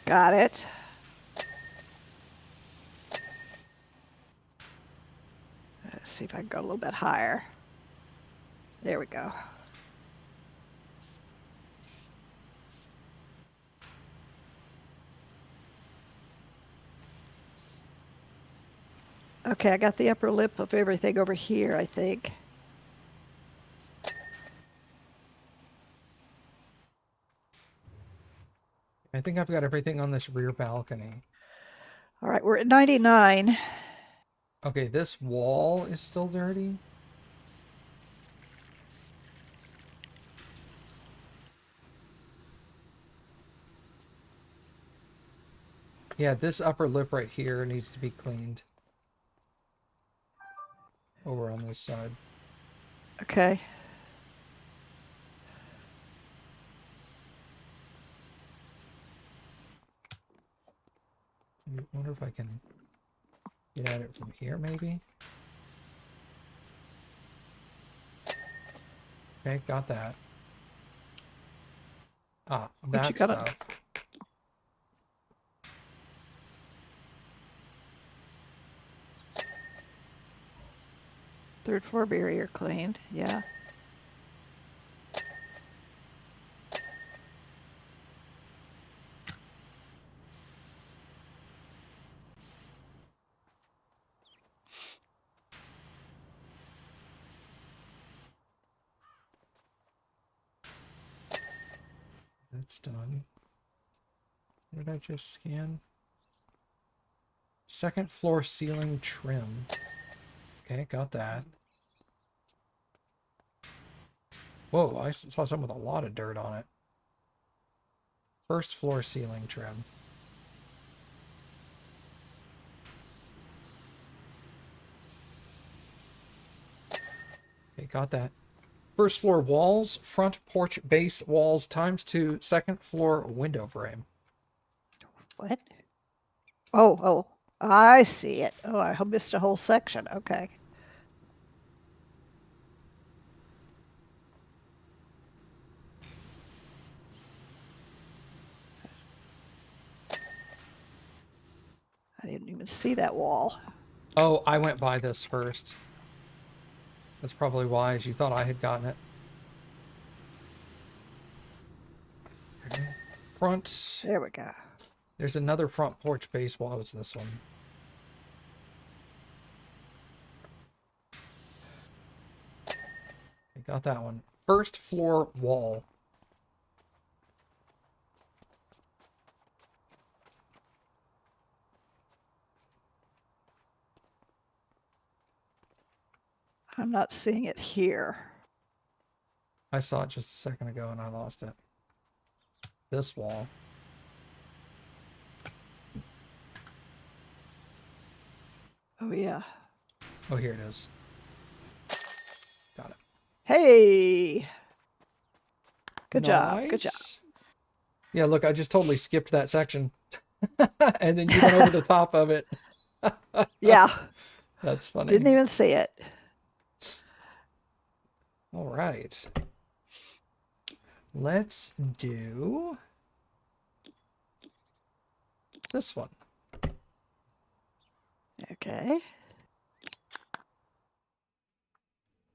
Got it. Let's see if I can go a little bit higher. There we go. Okay, I got the upper lip of everything over here, I think. I think I've got everything on this rear balcony. All right, we're at 99. Okay, this wall is still dirty. Yeah, this upper lip right here needs to be cleaned. Over on this side. Okay. I wonder if I can get at it from here, maybe? Okay, got that. Ah, What you that got? stuff. Third floor barrier cleaned. Yeah. That's done. What did I just scan? Second floor ceiling trim. Okay, got that. Whoa, I saw something with a lot of dirt on it. First floor ceiling trim. Okay, got that. First floor walls, front porch base walls ×2, second floor window frame. What? Oh, I see it. Oh, I missed a whole section. Okay. I didn't even see that wall. Oh, I went by this first. That's probably why you thought I had gotten it. Front. There we go. There's another front porch base wall. It's this one. I got that one. First floor wall. I'm not seeing it here. I saw it just a second ago and I lost it. This wall. Oh, yeah. Oh, here it is. Got it. Hey! Good job. Good job. Nice. Yeah, look, I just totally skipped that section. And then you went over the top of it. Yeah. That's funny. Didn't even see it. All right. Let's do this one. Okay.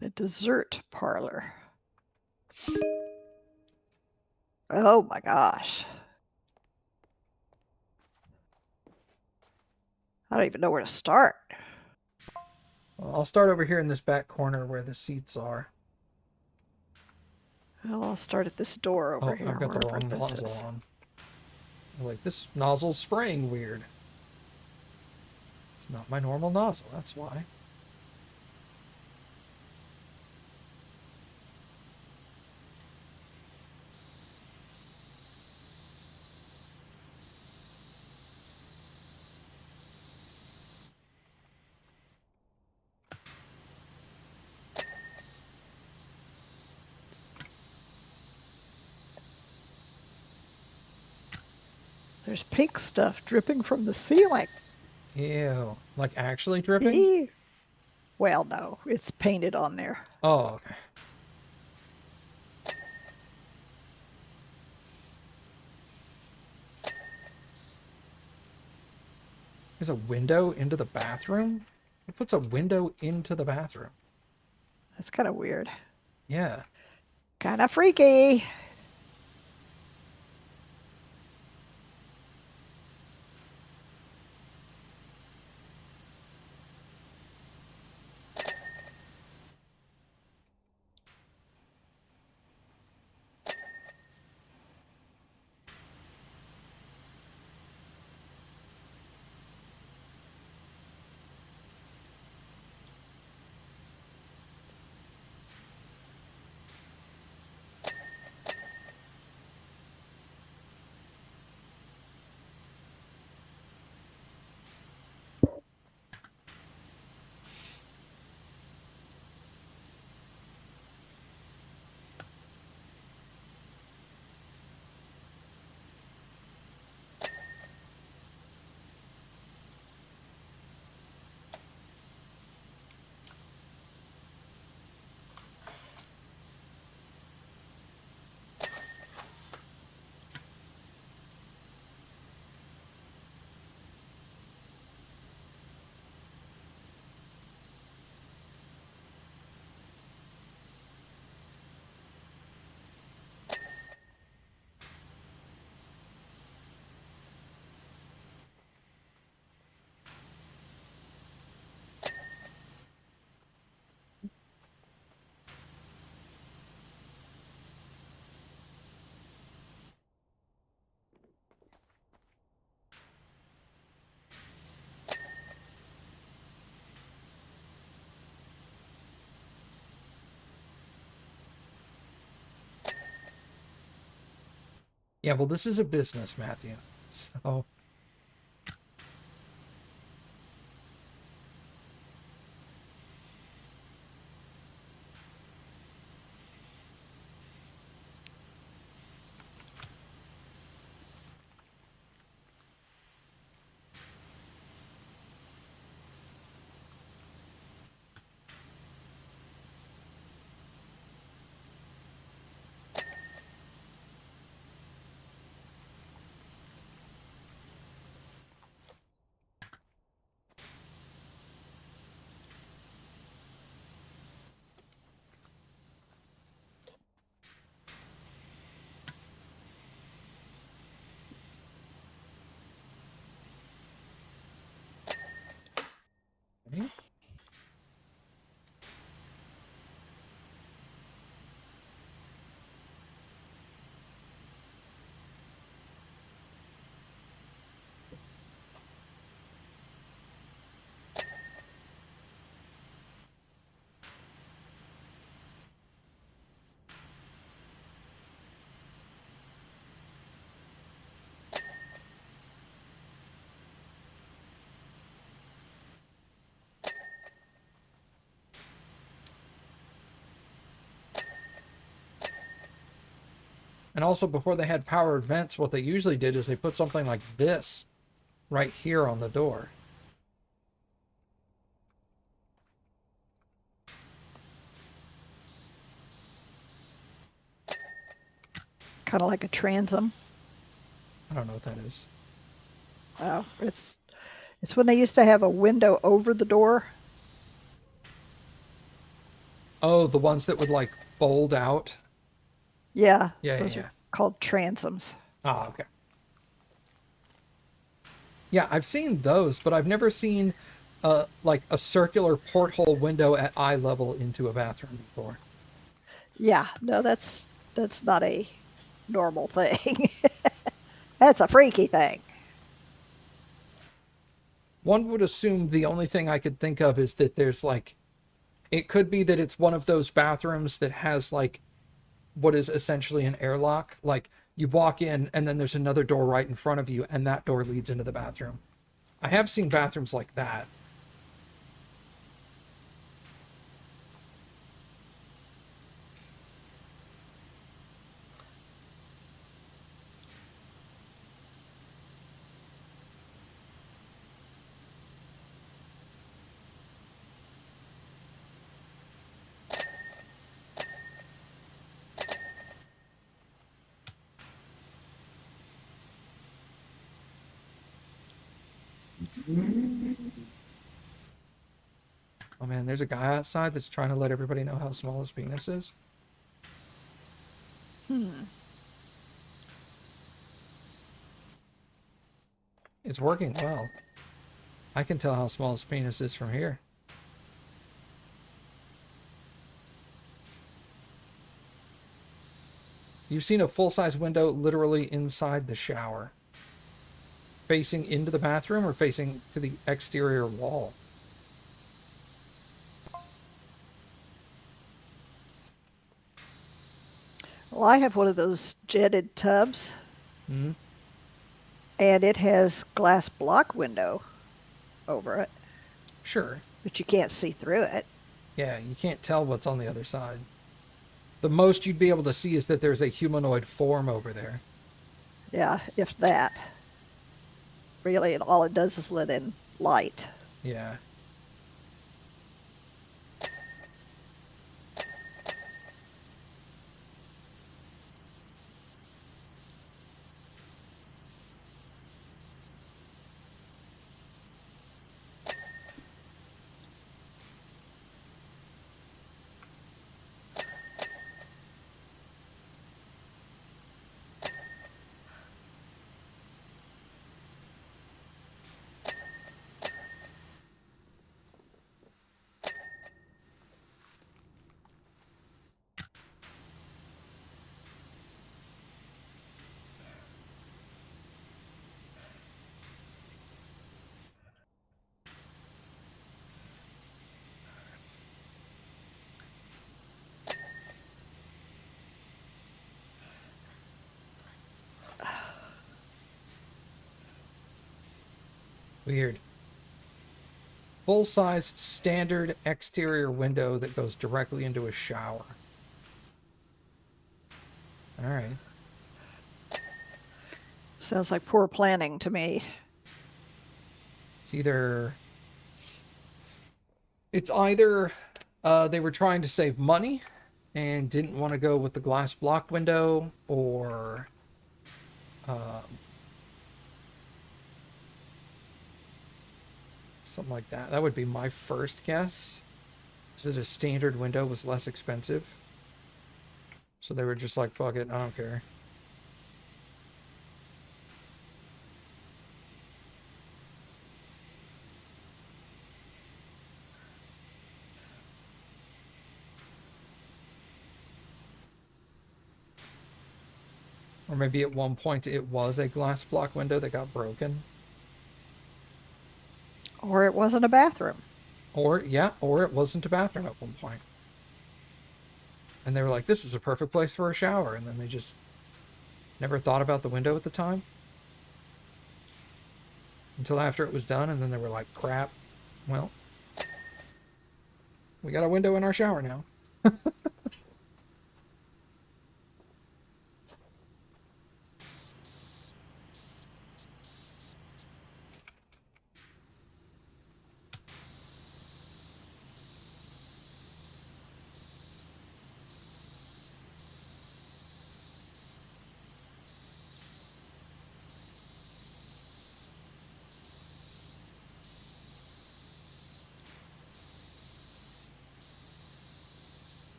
The dessert parlor. Oh my gosh. I don't even know where to start. Well, I'll start over here in this back corner where the seats are. Well, I'll start at this door over Oh, here. I've got the wherever wrong this nozzle is. on. Like, this nozzle's spraying weird. It's not my normal nozzle, that's why. There's pink stuff dripping from the ceiling. Ew. Like, actually dripping? Eee. Well, no, it's painted on there. Oh, okay. There's a window into the bathroom? Who puts a window into the bathroom? That's kind of weird. Yeah. Kind of freaky. Yeah, well, this is a business, Matthew. So, okay. And also, before they had powered vents, what they usually did is they put something like this right here on the door. Kind of like a transom. I don't know what that is. Oh, it's when they used to have a window over the door. Oh, the ones that would like fold out. Yeah, Yeah, yeah, those yeah. are called transoms. Ah, okay. Yeah, I've seen those, but I've never seen like a circular porthole window at eye level into a bathroom before. Yeah, no, that's not a normal thing. That's a freaky thing. One would assume the only thing I could think of is that there's like it could be that it's one of those bathrooms that has like what is essentially an airlock. Like you walk in and then there's another door right in front of you and that door leads into the bathroom. I have seen bathrooms like that. Oh man, there's a guy outside that's trying to let everybody know how small his penis is. It's working well. I can tell how small his penis is from here. You've seen a full-size window literally inside the shower. Facing into the bathroom or facing to the exterior wall? Well, I have one of those jetted tubs, Hmm. and it has glass block window over it, Sure. but you can't see through it. Yeah, you can't tell what's on the other side. The most you'd be able to see is that there's a humanoid form over there. Yeah, if that. Really, and all it does is let in light. Yeah. Weird. Full-size standard exterior window that goes directly into a shower. All right. Sounds like poor planning to me. It's either they were trying to save money and didn't want to go with the glass block window, or something like that. That would be my first guess. Is that a standard window was less expensive? So they were just like, fuck it, I don't care. Or maybe at one point it was a glass block window that got broken. Or it wasn't a bathroom. Or, yeah, or it wasn't a bathroom at one point. And they were like, this is a perfect place for a shower. And then they just never thought about the window at the time. Until after it was done, and then they were like, crap. Well, we got a window in our shower now.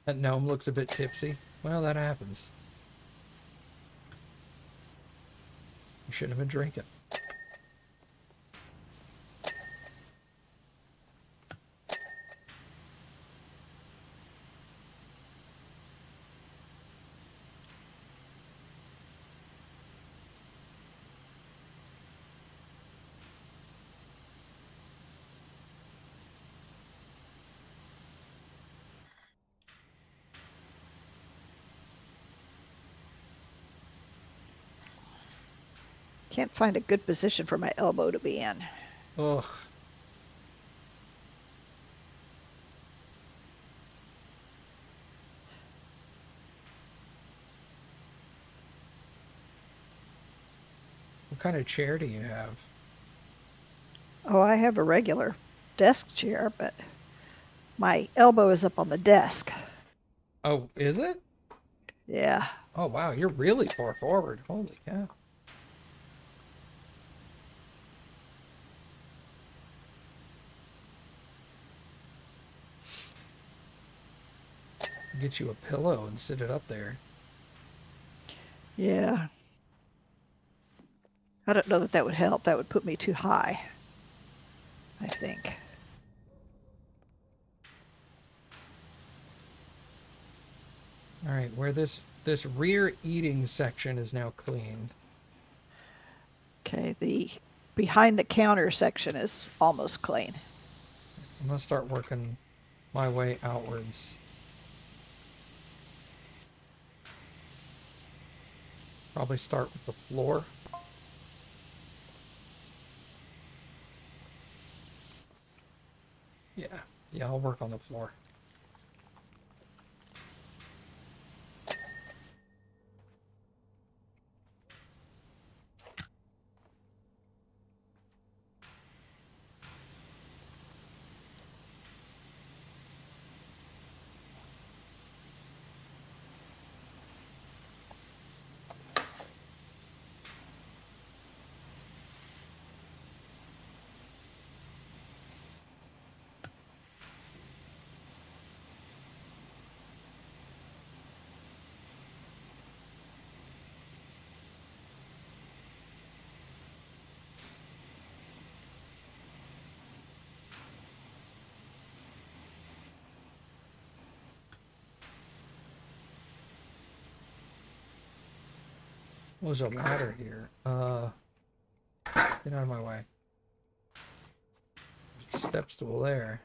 That gnome looks a bit tipsy. Well, that happens. You shouldn't have been drinking. Can't find a good position for my elbow to be in. Ugh. What kind of chair do you have? Oh, I have a regular desk chair, but my elbow is up on the desk. Oh, is it? Yeah. Oh, wow. You're really far forward. Holy cow. Get you a pillow and sit it up there. Yeah. I don't know that that would help. That would put me too high, I think. All right, where this rear eating section is now clean. Okay, the behind the counter section is almost clean. I'm gonna start working my way outwards. Probably start with the floor. Yeah, yeah, I'll work on the floor. What was a ladder here? Get out of my way. Step stool there.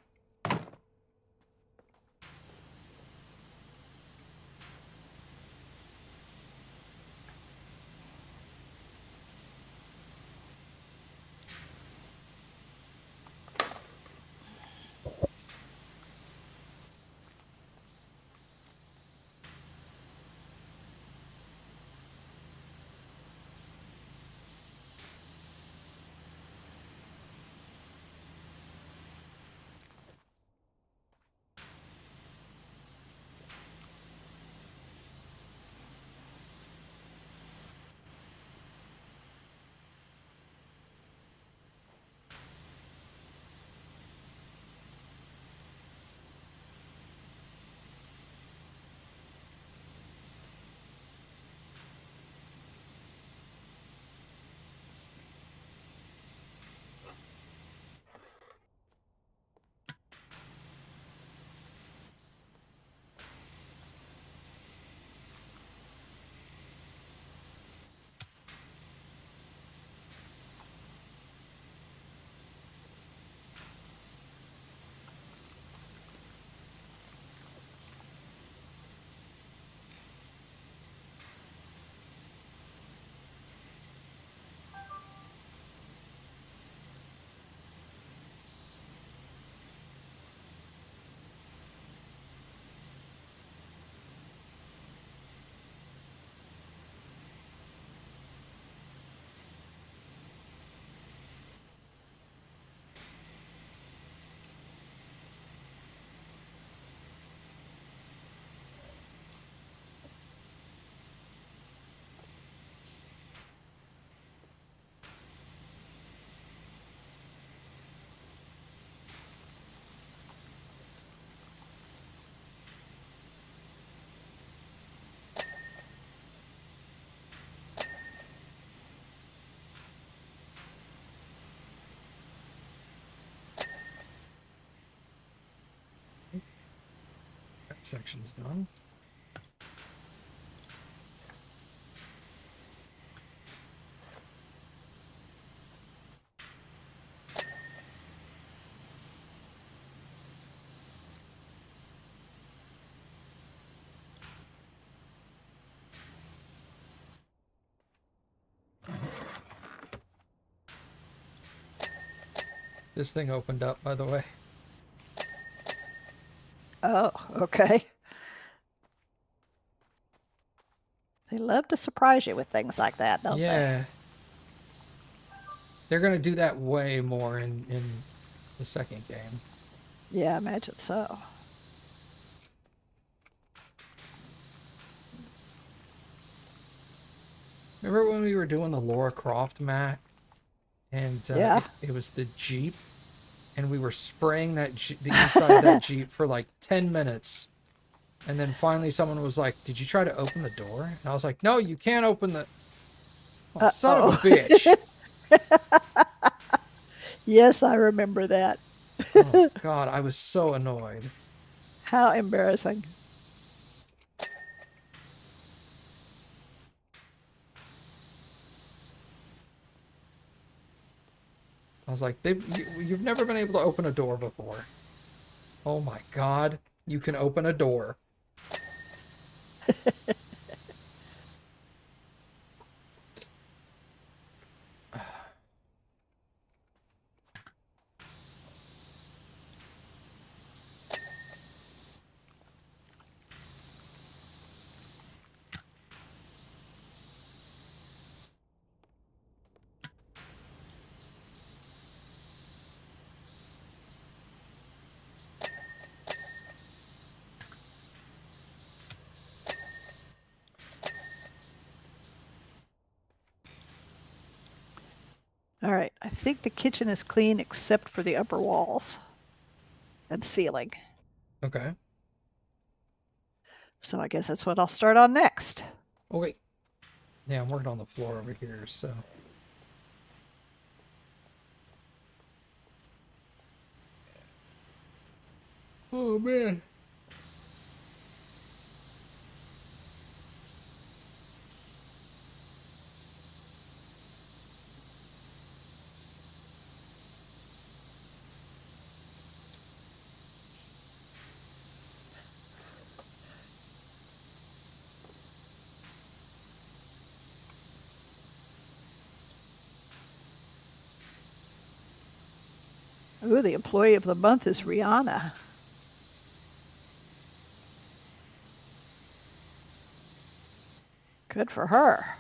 section's done. This thing opened up, by the way. Oh, okay. They love to surprise you with things like that, don't they? Yeah. They're going to do that way more in the second game. Yeah, I imagine so. Remember when we were doing the Lara Croft map? And Yeah. it was the Jeep? And we were spraying the inside of that Jeep for like 10 minutes. And then finally someone was like, "Did you try to open the door?" And I was like, "No, you can't open the..." Oh, son of a Uh-oh. bitch. Yes, I remember that. Oh, God, I was so annoyed. How embarrassing. I was like, you've never been able to open a door before. Oh my God, you can open a door. All right, I think the kitchen is clean except for the upper walls and ceiling. Okay. So I guess that's what I'll start on next. Oh, wait. Yeah, I'm working on the floor over here, so... Oh, man. Ooh, the employee of the month is Rihanna. Good for her.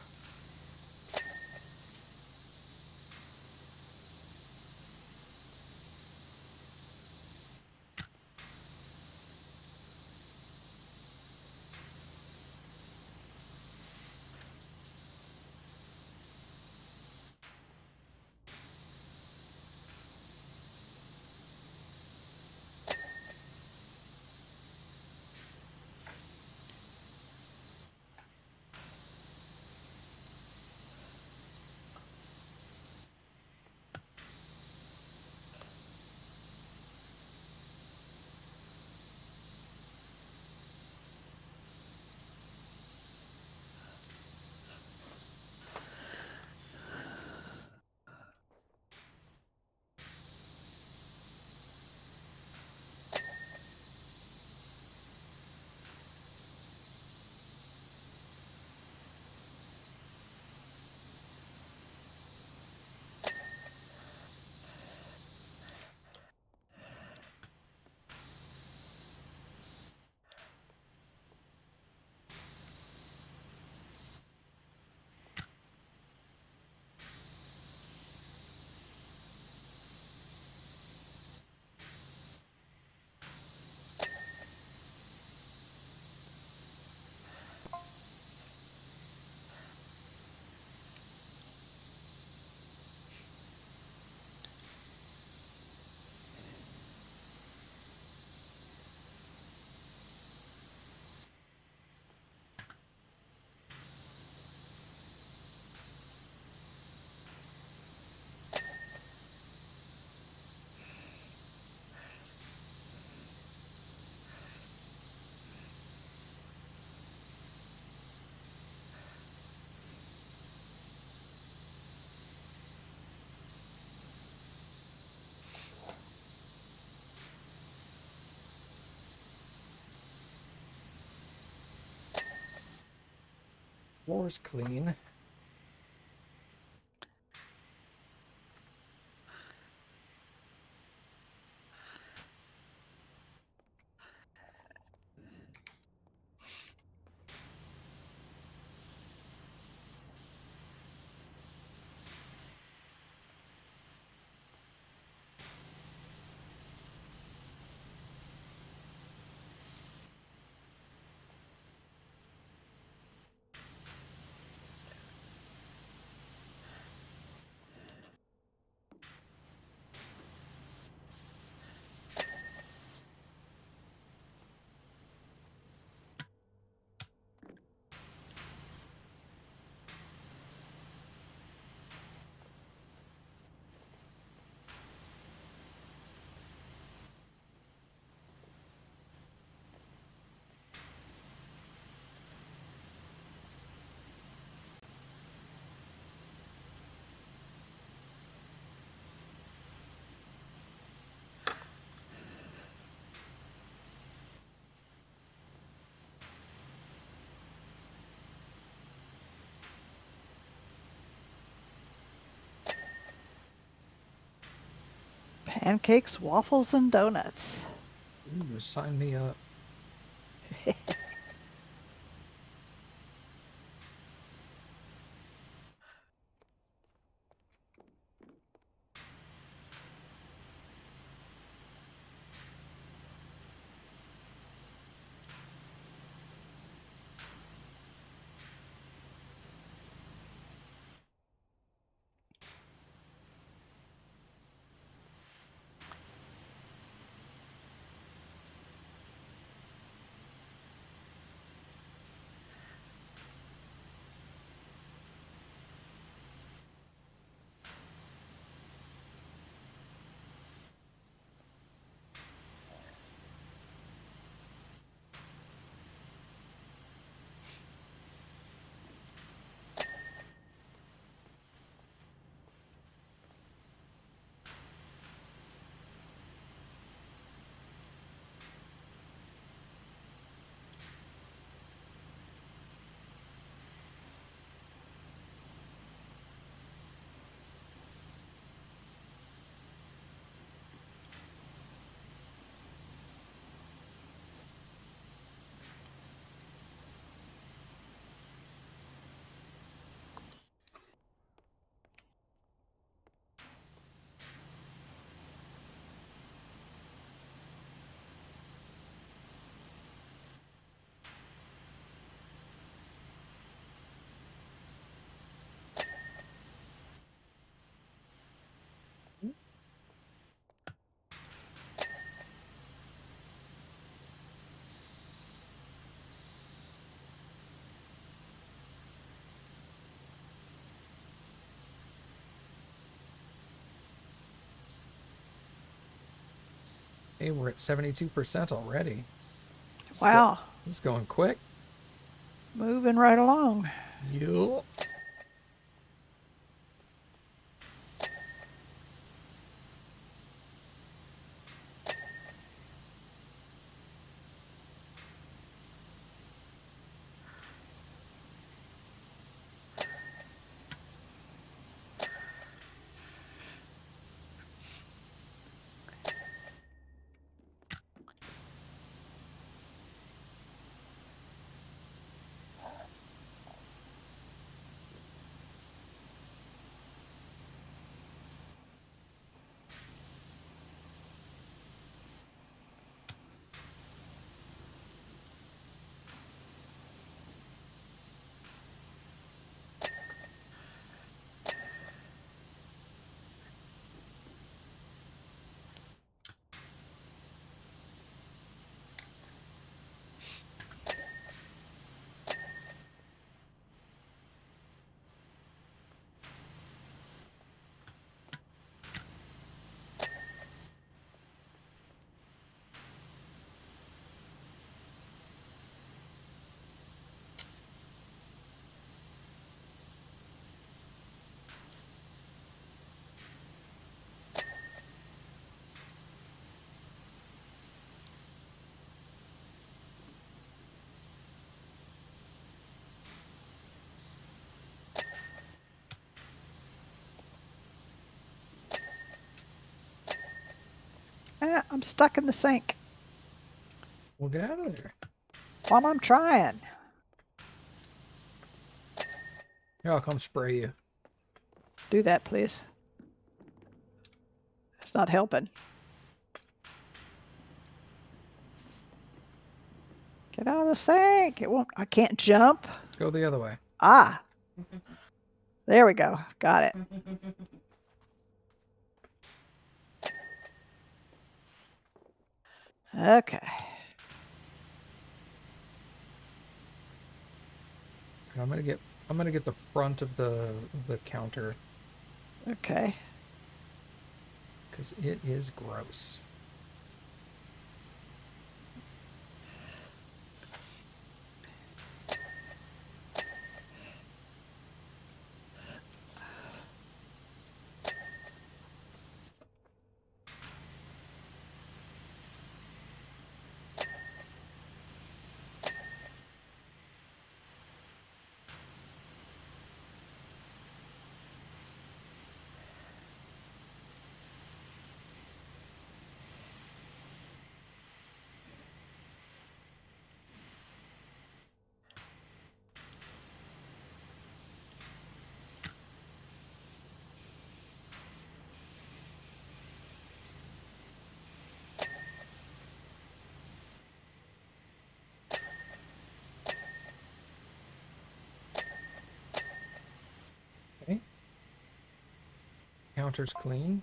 Floor's clean. Pancakes, waffles, and donuts. Ooh, sign me up. Hey, we're at 72% already. Wow. This is going quick. Moving right along. Yup. I'm stuck in the sink. We'll get out of there. While I'm trying. Here, I'll come spray you. Do that, please. It's not helping. Get out of the sink. It won't. I can't jump. Go the other way. Ah. There we go. Got it. Okay. And I'm gonna get the front of the counter Okay. because it is gross. Okay. Counter's clean.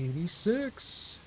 $86.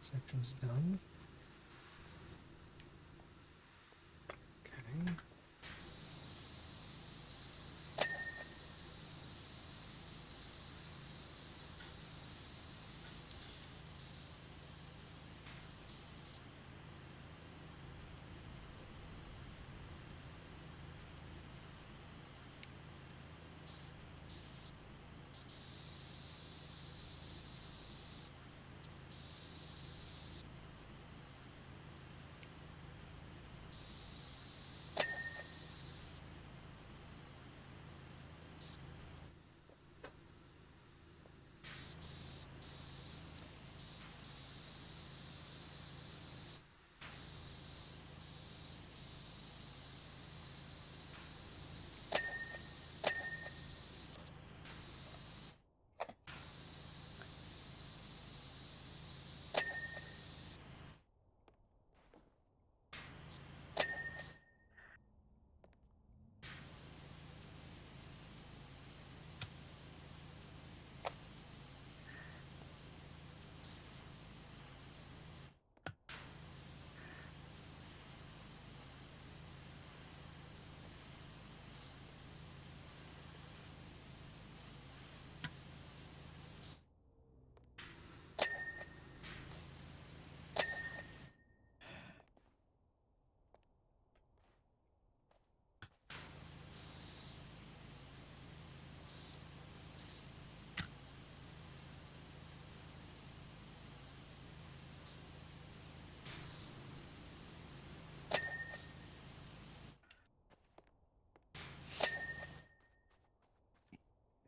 Section's done. Okay.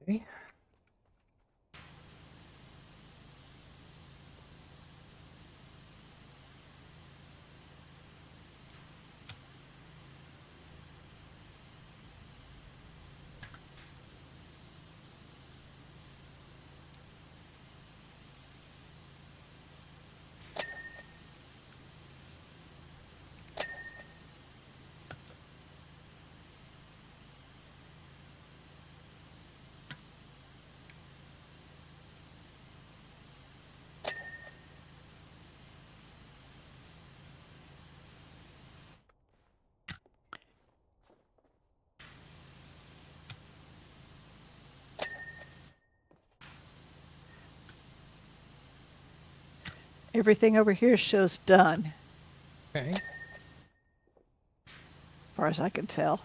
Okay. Everything over here shows done, Okay. as far as I can tell.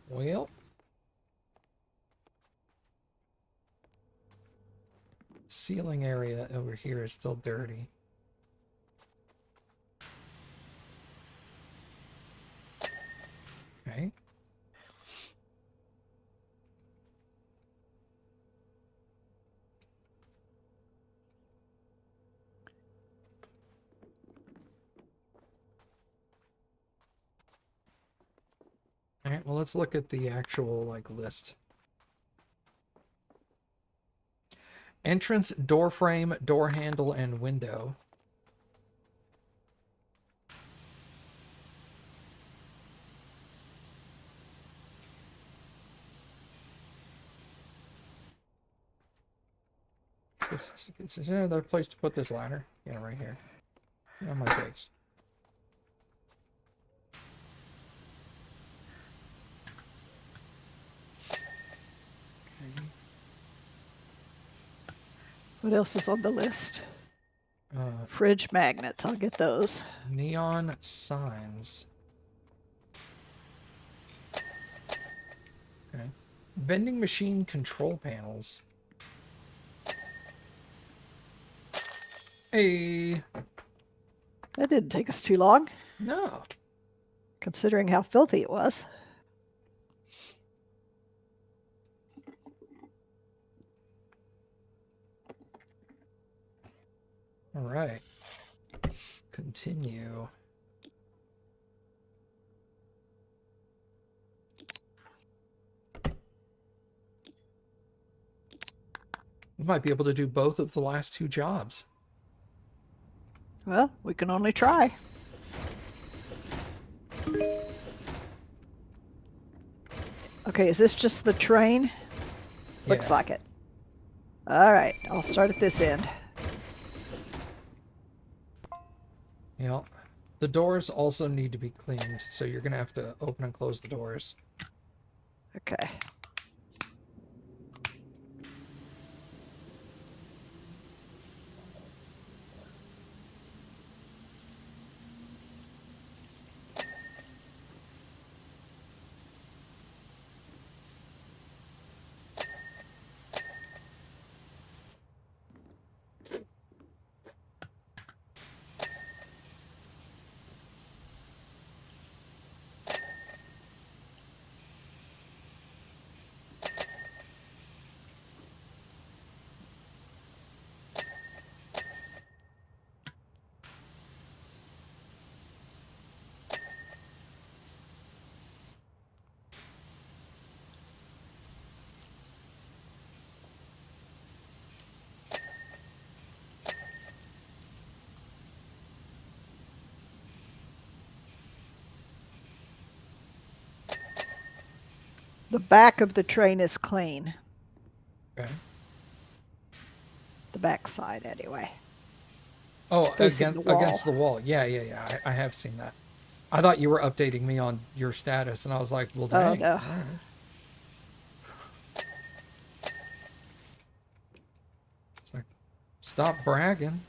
Well. Ceiling area over here is still dirty. Okay. All right, well, let's look at the actual, like, list. Entrance, door frame, door handle, and window. Is there another place to put this ladder? Yeah, right here. On my face. Okay. What else is on the list? Uh, Fridge magnets. I'll get those. neon signs. Okay. Vending machine control panels. Hey. That didn't take us too long, No. considering how filthy it was. All right. Continue. We might be able to do both of the last two jobs. Well, we can only try. Okay, is this just the train? Looks Yeah. like it. All right, I'll start at this end. Yeah. The doors also need to be cleaned, so you're gonna have to open and close the doors. Okay. The back of the train is clean. Okay. The back side, anyway. Oh, Facing the wall. against the wall. Yeah, yeah, yeah. I have seen that. I thought you were updating me on your status, and I was like, well, Oh, dang. no. All right. It's like, stop bragging.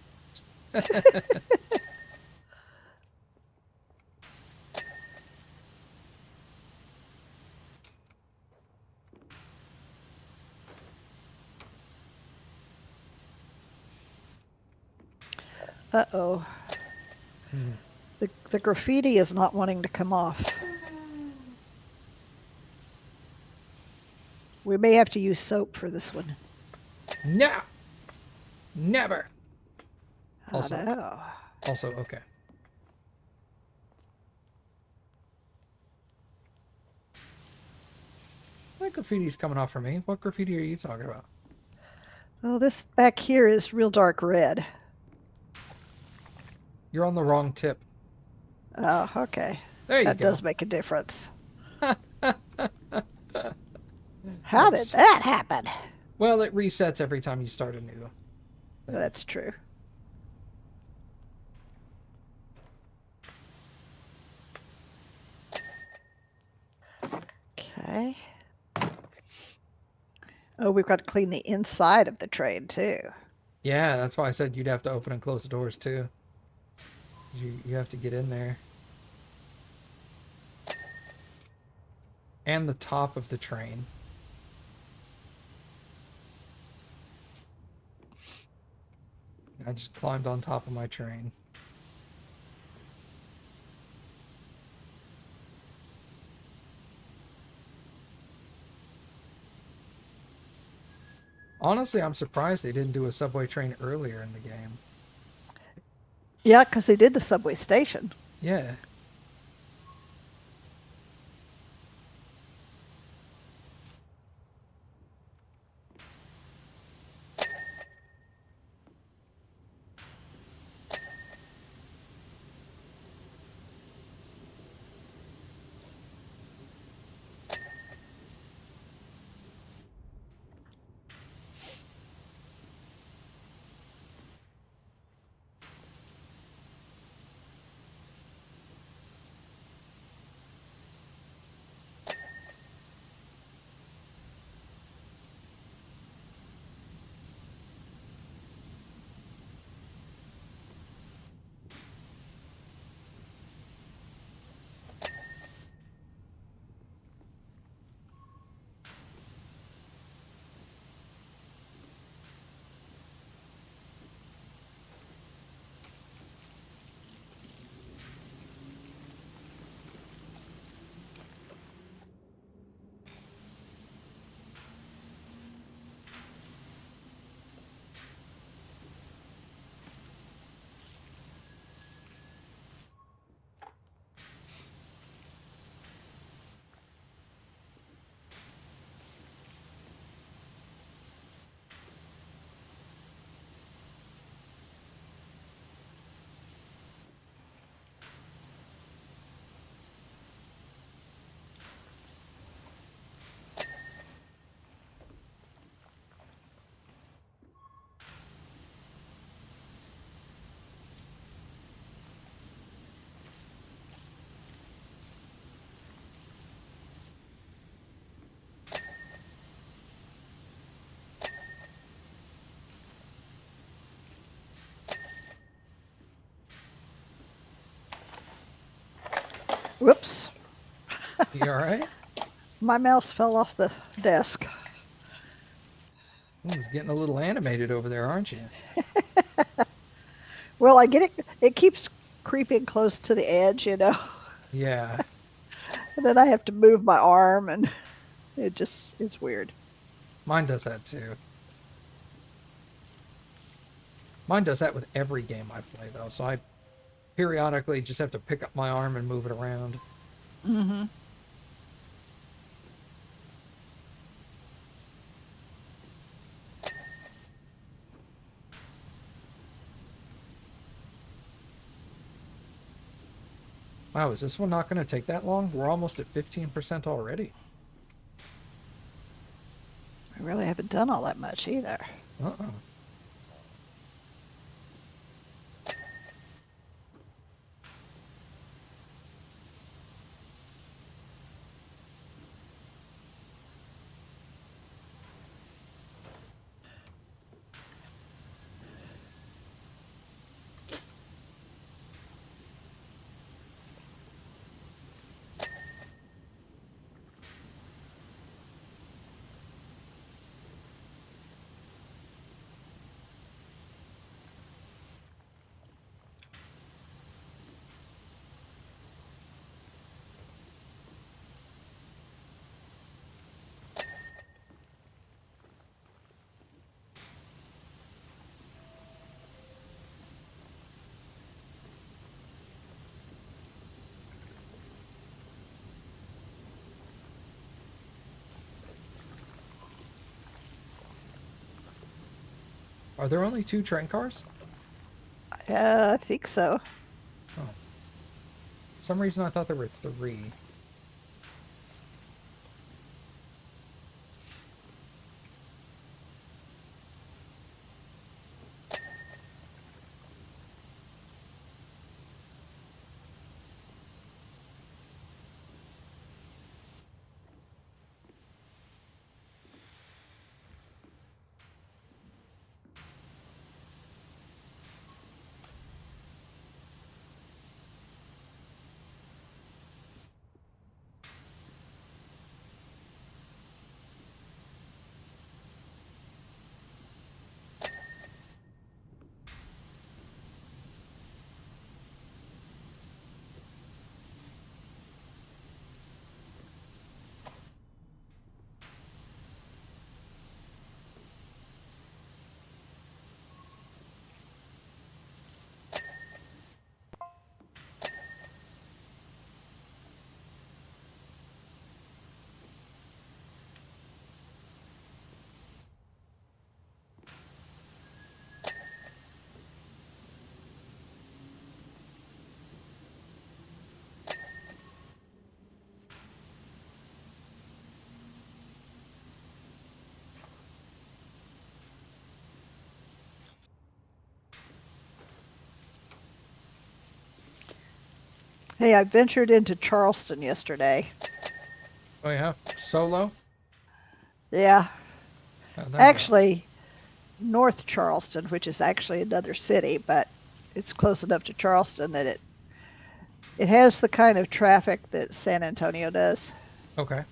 Uh-oh. Hmm. The graffiti is not wanting to come off. We may have to use soap for this one. No, never. I know. Also, okay. What graffiti's coming off for me? What graffiti are you talking about? Well, this back here is real dark red. You're on the wrong tip. Oh, okay. There you That go. does make a difference. How did That's that happen? well, it resets every time you start a new thing. That's true. Okay. Oh, we've got to clean the inside of the train, too. Yeah, that's why I said you'd have to open and close the doors too. You have to get in there. And the top of the train. I just climbed on top of my train. Honestly, I'm surprised they didn't do a subway train earlier in the game. Yeah, because they did the subway station. Yeah. Whoops. You all right? My mouse fell off the desk. It's getting a little animated over there, aren't you? Well, I get it. It keeps creeping close to the edge, Yeah. and then I have to move my arm, and it's weird. Mine does that too. Mine does that with every game I play, though. So I periodically just have to pick up my arm and move it around. Mm-hmm. Wow, is this one not going to take that long? We're almost at 15% already. I really haven't done all that much either. Uh-uh. Are there only 2 train cars? I think so. Oh. For some reason I thought there were 3. Hey, I ventured into Charleston yesterday. Oh yeah, solo? Yeah, How'd that go? actually, North Charleston, which is actually another city, but it's close enough to Charleston that it has the kind of traffic that San Antonio does. Okay.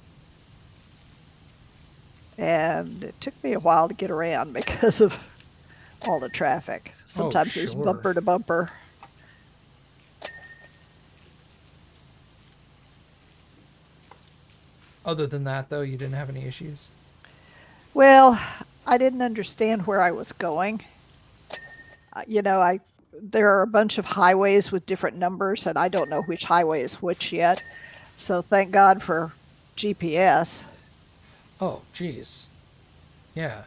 And it took me a while to get around because of all the traffic. Oh, Sometimes it was sure. bumper to bumper. Other than that, though, you didn't have any issues? Well, I didn't understand where I was going. I there are a bunch of highways with different numbers, and I don't know which highway is which yet. So thank God for GPS. Oh, geez. Yeah.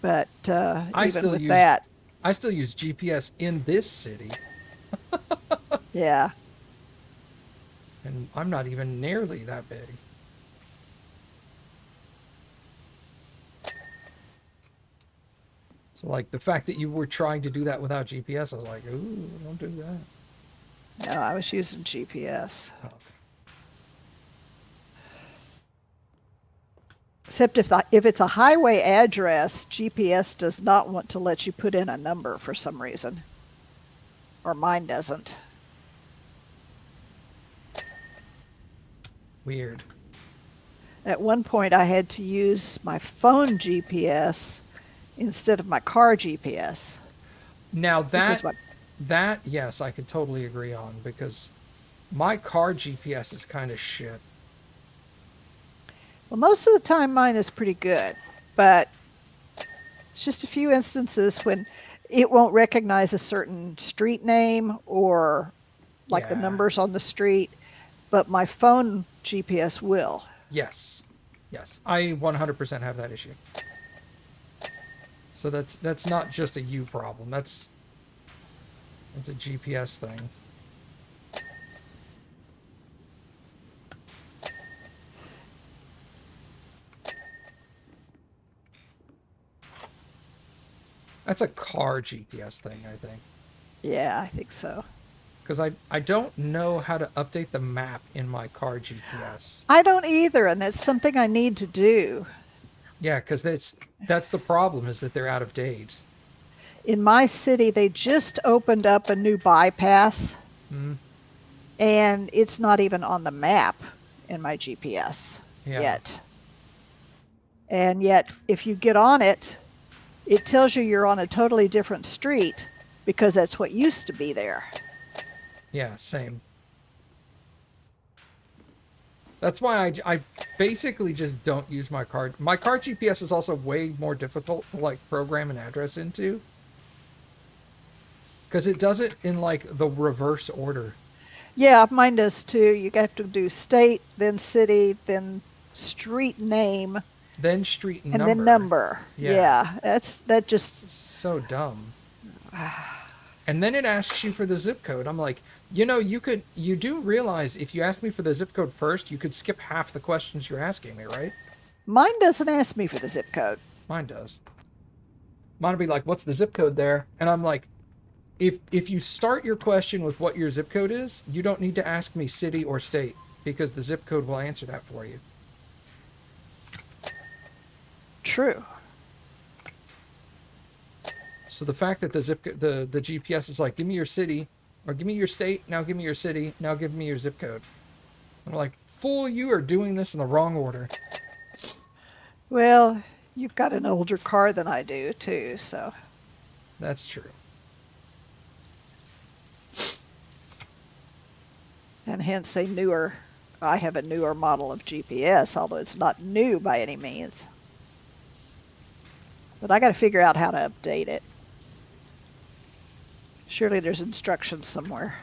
But I even still with use that, I still use GPS in this city, yeah. and I'm not even nearly that big. So, like, the fact that you were trying to do that without GPS, I was like, ooh, don't do that. No, I was using GPS. Oh, okay. Except if it's a highway address, GPS does not want to let you put in a number for some reason, or mine doesn't. Weird. At one point, I had to use my phone GPS instead of my car GPS Now because that yes, I could totally agree on because my car GPS is kind of shit. well, most of the time mine is pretty good, but it's just a few instances when it won't recognize a certain street name or like the Yeah. numbers on the street, but my phone GPS will. Yes. Yes. I 100% have that issue. So that's not just a you problem. That's a GPS thing. That's a car GPS thing, I think. Yeah, I think so. Because I don't know how to update the map in my car GPS. I don't either, and that's something I need to do. Yeah, because that's the problem is that they're out of date. In my city, they just opened up a new bypass, Hmm. and it's not even on the map in my GPS Yeah. yet. And yet, if you get on it, it tells you you're on a totally different street because that's what used to be there. Yeah. Same. That's why I basically just don't use my car. My car GPS is also way more difficult to like program an address into because it does it in like the reverse order. Yeah, mine does too. You have to do state, then city, then street name, Then street and then number. number. Yeah. Yeah, that just It's so dumb. And then it asks you for the zip code. I'm like, you do realize if you ask me for the zip code first, you could skip half the questions you're asking me, right? mine doesn't ask me for the zip code. Mine does. Mine will be like, what's the zip code there? And I'm like, if you start your question with what your zip code is, you don't need to ask me city or state because the zip code will answer that for you. True. So the fact that the GPS is like, give me your city or give me your state, now give me your city, now give me your zip code. I'm like, fool, you are doing this in the wrong order. Well, you've got an older car than I do too, so That's true. and hence a newer. I have a newer model of GPS, although it's not new by any means. But I got to figure out how to update it. Surely there's instructions somewhere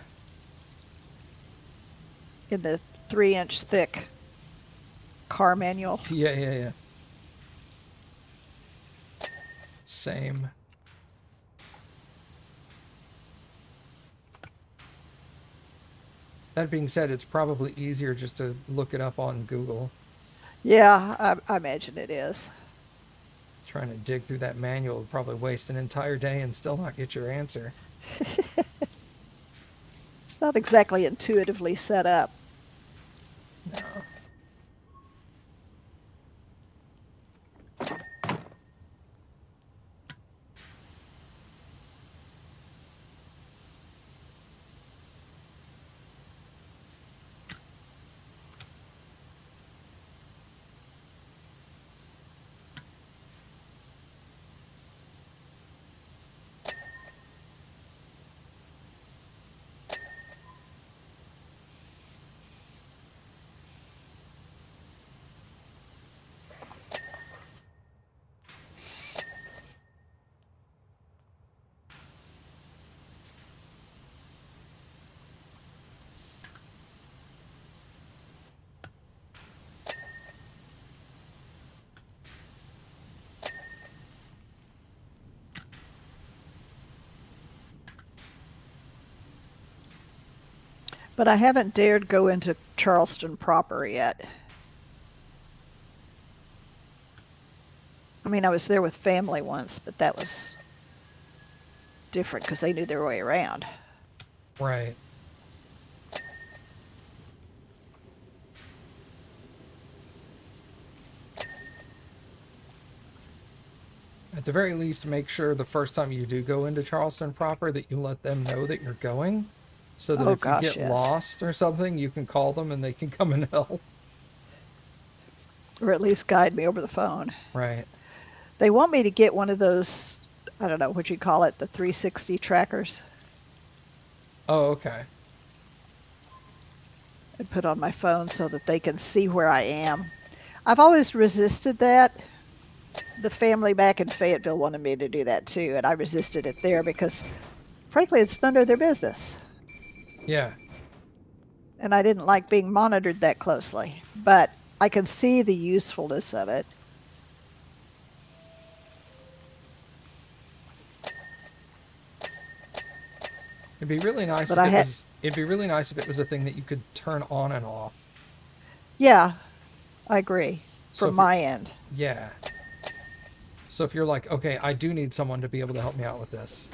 in the 3-inch thick car manual. Yeah, yeah, yeah. Same. That being said, it's probably easier just to look it up on Google. Yeah, I imagine it is. Trying to dig through that manual would probably waste an entire day and still not get your answer. It's not exactly intuitively set up. No. But I haven't dared go into Charleston proper yet. I mean, I was there with family once, but that was different because they knew their way around. Right. At the very least, make sure the first time you do go into Charleston proper that you let them know that you're going. So that Oh if you gosh, get yes. lost or something, you can call them and they can come and help. or at least guide me over the phone. Right. They want me to get one of those, I don't know what you call it, the 360 trackers, Oh, okay. and put on my phone so that they can see where I am. I've always resisted that. The family back in Fayetteville wanted me to do that too, and I resisted it there because, frankly, it's none of their business. Yeah. And I didn't like being monitored that closely. But I can see the usefulness of it. It'd be really nice But if I it had, was. It'd be really nice if it was a thing that you could turn on and off. yeah, I agree So from if you're, my end. yeah. So if you're like, okay, I do need someone to be able to help me out with this,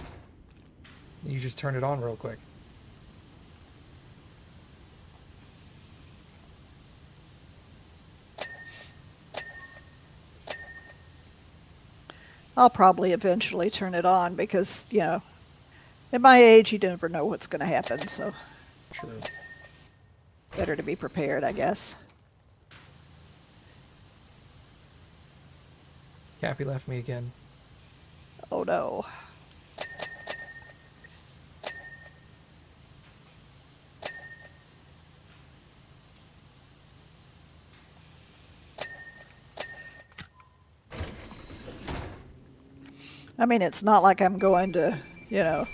you just turn it on real quick. I'll probably eventually turn it on because, at my age, you never know what's going to happen. So True. better to be prepared, I guess. Cappy left me again. Oh no. I mean, it's not like I'm going to, you know,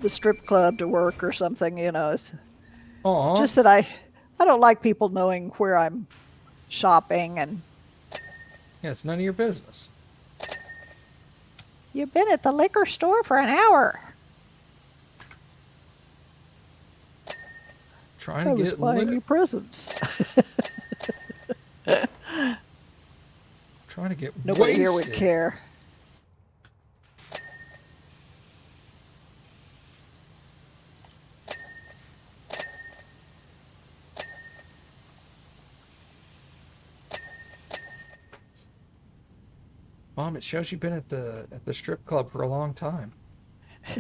the strip club to work or something, It's Aw. just that I don't like people knowing where I'm shopping and Yeah, it's none of your business. you've been at the liquor store for an hour. Trying to I was get buying lit. you presents. Trying to get Nobody here would wasted. care. Mom, it shows you've been at the strip club for a long time.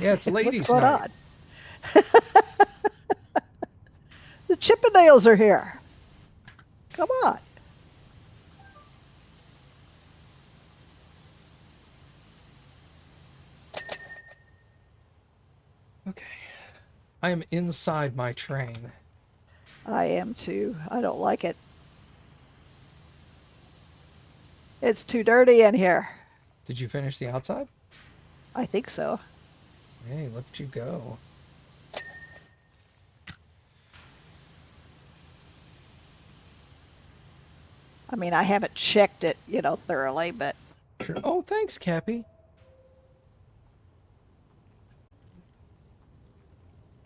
Yeah, it's What's ladies' going night. on? The Chippendales are here. Come on. Okay. I am inside my train. I am too. I don't like it. It's too dirty in here. Did you finish the outside? I think so. Hey, look at you go. I mean, I haven't checked it, thoroughly, but Sure. Oh, thanks, Cappy.